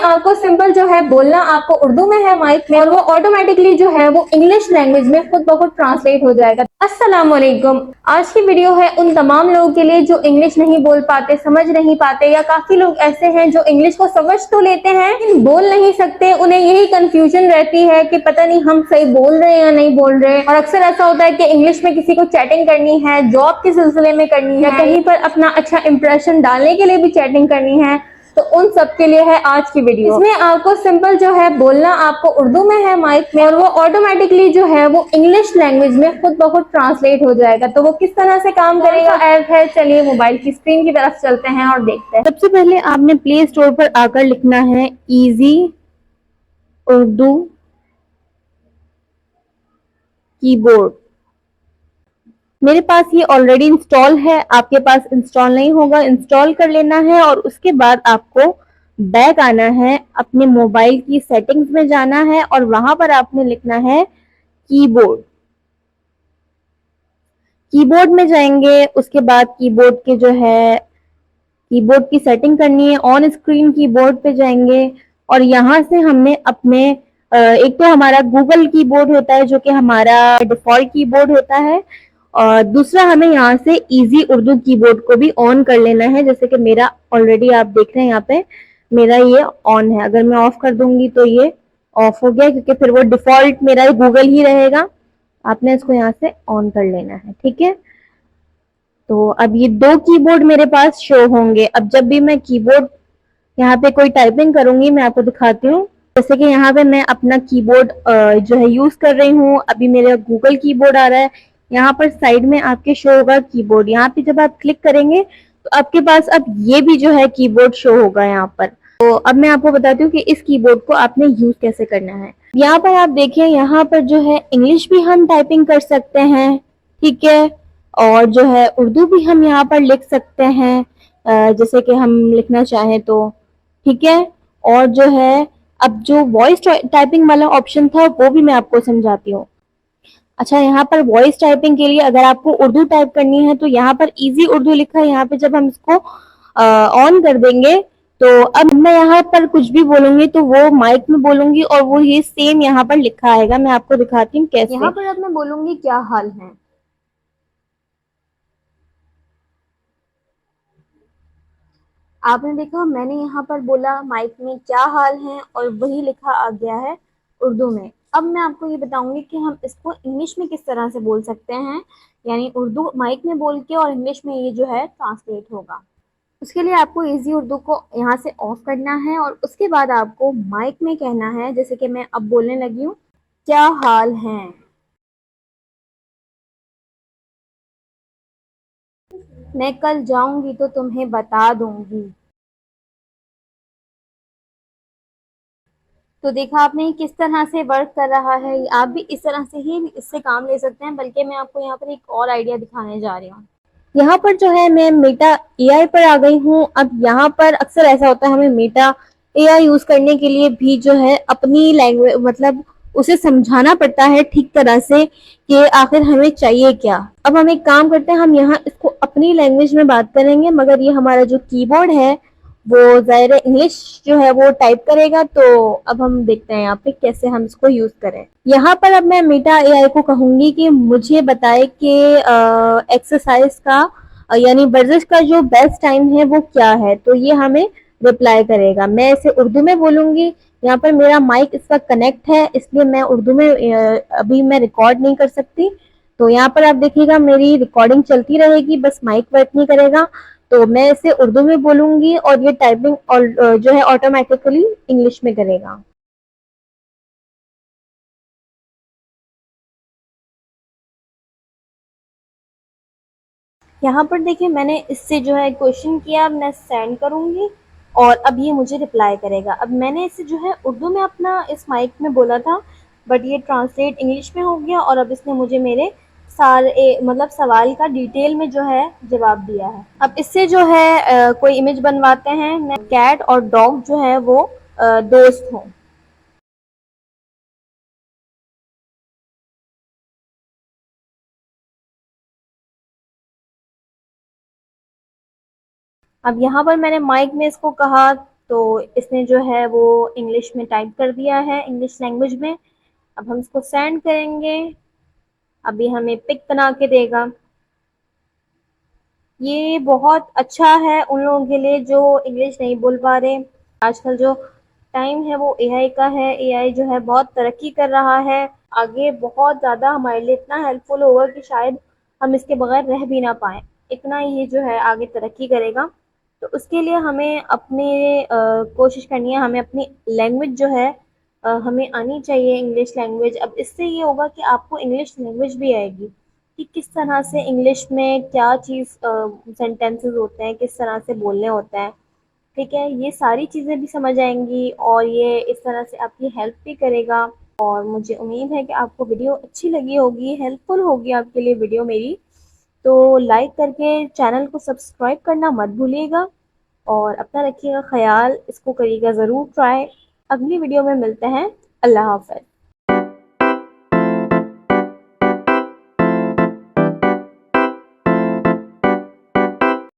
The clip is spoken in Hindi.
आपको सिंपल जो है बोलना आपको उर्दू में है माइक में, और वो ऑटोमेटिकली जो है वो इंग्लिश लैंग्वेज में खुद ब खुद ट्रांसलेट हो जाएगा। अस्सलाम वालेकुम। आज की वीडियो है उन तमाम लोगों के लिए जो इंग्लिश नहीं बोल पाते, समझ नहीं पाते, या काफी लोग ऐसे हैं जो इंग्लिश को समझ तो लेते हैं लेकिन बोल नहीं सकते। उन्हें यही कंफ्यूजन रहती है कि पता नहीं हम सही बोल रहे हैं या नहीं बोल रहे। और अक्सर ऐसा होता है कि इंग्लिश में किसी को चैटिंग करनी है, जॉब के सिलसिले में करनी है, या कहीं पर अपना अच्छा इंप्रेशन डालने के लिए भी चैटिंग करनी है, तो उन सब के लिए है आज की वीडियो। इसमें आपको सिंपल जो है बोलना आपको उर्दू में है माइक में, और वो ऑटोमेटिकली जो है वो इंग्लिश लैंग्वेज में खुद ब खुद ट्रांसलेट हो जाएगा। तो वो किस तरह से काम करेगा ऐप है, चलिए मोबाइल की स्क्रीन की तरफ चलते हैं और देखते हैं। सबसे पहले आपने प्ले स्टोर पर आकर लिखना है इजी उर्दू कीबोर्ड। मेरे पास ये ऑलरेडी इंस्टॉल है, आपके पास इंस्टॉल नहीं होगा, इंस्टॉल कर लेना है। और उसके बाद आपको बैक आना है, अपने मोबाइल की सेटिंग्स में जाना है और वहां पर आपने लिखना है कीबोर्ड। कीबोर्ड में जाएंगे, उसके बाद कीबोर्ड के जो है कीबोर्ड की सेटिंग करनी है। ऑन स्क्रीन कीबोर्ड पे जाएंगे और यहाँ से हमने अपने एक तो हमारा गूगल कीबोर्ड होता है जो कि हमारा डिफॉल्ट कीबोर्ड होता है, और दूसरा हमें यहाँ से इजी उर्दू कीबोर्ड को भी ऑन कर लेना है। जैसे कि मेरा ऑलरेडी आप देख रहे हैं यहाँ पे मेरा ये ऑन है। अगर मैं ऑफ कर दूंगी तो ये ऑफ हो गया, क्योंकि फिर वो डिफॉल्ट मेरा गूगल ही रहेगा। आपने इसको यहाँ से ऑन कर लेना है, ठीक है। तो अब ये दो कीबोर्ड मेरे पास शो होंगे। अब जब भी मैं कीबोर्ड यहाँ पे कोई टाइपिंग करूंगी मैं आपको दिखाती हूँ। जैसे कि यहाँ पे मैं अपना कीबोर्ड जो है यूज कर रही हूँ, अभी मेरा गूगल कीबोर्ड आ रहा है। यहाँ पर साइड में आपके शो होगा कीबोर्ड, यहाँ पे जब आप क्लिक करेंगे तो आपके पास अब ये भी जो है कीबोर्ड शो होगा यहाँ पर। तो अब मैं आपको बताती हूँ कि इस कीबोर्ड को आपने यूज कैसे करना है। यहाँ पर आप देखिए, यहाँ पर जो है इंग्लिश भी हम टाइपिंग कर सकते हैं, ठीक है, और जो है उर्दू भी हम यहाँ पर लिख सकते हैं जैसे कि हम लिखना चाहें तो, ठीक है। और जो है अब जो वॉइस टाइपिंग वाला ऑप्शन था वो भी मैं आपको समझाती हूँ। अच्छा, यहाँ पर वॉइस टाइपिंग के लिए अगर आपको उर्दू टाइप करनी है तो यहाँ पर इजी उर्दू लिखा है, यहाँ पे जब हम इसको ऑन कर देंगे तो अब मैं यहाँ पर कुछ भी बोलूंगी तो वो माइक में बोलूंगी और वो ये सेम यहाँ पर लिखा आएगा। मैं आपको दिखाती हूँ कैसे। यहाँ पर अब मैं बोलूंगी क्या हाल है। आपने देखा मैंने यहाँ पर बोला माइक में क्या हाल है और वही लिखा आ गया है उर्दू में। अब मैं आपको ये बताऊंगी कि हम इसको इंग्लिश में किस तरह से बोल सकते हैं, यानी उर्दू माइक में बोल के और इंग्लिश में ये जो है ट्रांसलेट होगा। उसके लिए आपको इजी उर्दू को यहाँ से ऑफ करना है और उसके बाद आपको माइक में कहना है, जैसे कि मैं अब बोलने लगी हूँ, क्या हाल है। मैं कल जाऊंगी तो तुम्हें बता दूंगी। तो देखा आपने किस तरह से वर्क कर रहा है। आप भी इस तरह से ही इससे काम ले सकते हैं, बल्कि मैं आपको यहाँ पर एक और आइडिया दिखाने जा रही हूँ। यहाँ पर जो है मैं मेटा एआई पर आ गई हूँ। अब यहाँ पर अक्सर ऐसा होता है हमें मेटा एआई यूज करने के लिए भी जो है अपनी लैंग्वेज मतलब उसे समझाना पड़ता है ठीक तरह से कि आखिर हमें चाहिए क्या। अब हम एक काम करते हैं, हम यहाँ इसको अपनी लैंग्वेज में बात करेंगे, मगर ये हमारा जो कीबोर्ड है वो ज़ाहिर है इंग्लिश जो है वो टाइप करेगा। तो अब हम देखते हैं यहाँ पे कैसे हम इसको यूज करें। यहाँ पर अब मैं मीटा एआई को कहूंगी कि मुझे बताए कि एक्सरसाइज का यानी वर्जिश का जो बेस्ट टाइम है वो क्या है। तो ये हमें रिप्लाई करेगा। मैं इसे उर्दू में बोलूंगी। यहाँ पर मेरा माइक इसका कनेक्ट है, इसलिए मैं उर्दू में अभी मैं रिकॉर्ड नहीं कर सकती। तो यहाँ पर आप देखिएगा मेरी रिकॉर्डिंग चलती रहेगी, बस माइक वर्क नहीं करेगा। तो मैं इसे उर्दू में बोलूंगी और ये टाइपिंग और जो है ऑटोमेटिकली इंग्लिश में करेगा। यहाँ पर देखिए मैंने इससे जो है क्वेश्चन किया, मैं सेंड करूंगी और अब ये मुझे रिप्लाई करेगा। अब मैंने इसे जो है उर्दू में अपना इस माइक में बोला था, बट ये ट्रांसलेट इंग्लिश में हो गया और अब इसने मुझे मेरे सारे मतलब सवाल का डिटेल में जो है जवाब दिया है। अब इससे जो है कोई इमेज बनवाते हैं। कैट और डॉग जो है वो दोस्त हों। अब यहाँ पर मैंने माइक में इसको कहा तो इसने जो है वो इंग्लिश में टाइप कर दिया है, इंग्लिश लैंग्वेज में। अब हम इसको सेंड करेंगे, अभी हमें पिक बना के देगा। ये बहुत अच्छा है उन लोगों के लिए जो इंग्लिश नहीं बोल पा रहे। आजकल जो टाइम है वो एआई का है, एआई जो है बहुत तरक्की कर रहा है, आगे बहुत ज़्यादा हमारे लिए इतना हेल्पफुल होगा कि शायद हम इसके बगैर रह भी ना पाएँ, इतना ये जो है आगे तरक्की करेगा। तो उसके लिए हमें अपने कोशिश करनी है, हमें अपनी लैंग्वेज जो है हमें आनी चाहिए, इंग्लिश लैंग्वेज। अब इससे ये होगा कि आपको इंग्लिश लैंग्वेज भी आएगी कि किस तरह से इंग्लिश में क्या चीज़ सेंटेंसेस होते हैं, किस तरह से बोलने होते हैं, ठीक है। ये सारी चीज़ें भी समझ आएंगी और ये इस तरह से आपकी हेल्प भी करेगा। और मुझे उम्मीद है कि आपको वीडियो अच्छी लगी होगी, हेल्पफुल होगी आपके लिए वीडियो मेरी। तो लाइक करके चैनल को सब्सक्राइब करना मत भूलिएगा और अपना रखिएगा ख्याल, इसको करिएगा ज़रूर ट्राई। अगली वीडियो में मिलते हैं। अल्लाह हाफ़िज़।